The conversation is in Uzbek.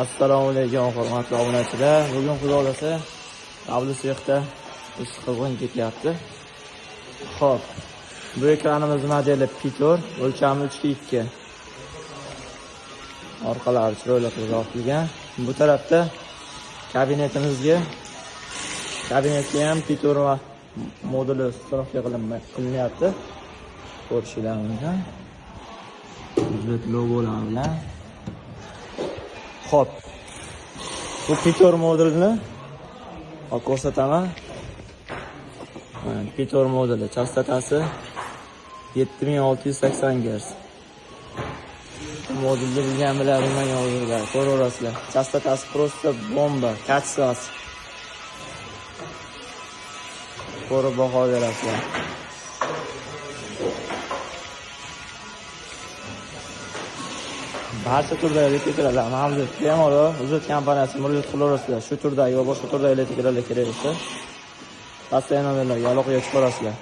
Assalomu alaykum hurmatli obunachilar. Bugun xudo xolasa qabli sexda ish qilg'in ketyapti. Xo'p, bu ekranimiz modeli Pitor, o'lchami 3x2. Orqalari chiroyli qilib yopilgan. Bu tarafda kabinetga ham Pitor va moduli usturoqga qilinyapti. Ko'rishinglar mumkin. O'zbek logolar bilan. Xo'p. Bu Pitor modulini ko'rsataman. Pitor moduli chastotasi 7680 Hz. Modulni bilgan bilmagan yozuvlar, ko'raverasizlar. Chastotasi просто bomba, katsas. Ko'rib baho berasizlar. Barcha turdagi elektrikalar mavjud. Bemalol Uzut kompaniyasi murojaat qilaverasizlar. Shu turdagi va boshqa turdagi elektrikalarga kerak bo'lsa, pastdagi nomerlarga aloqaga chiqarasizlar.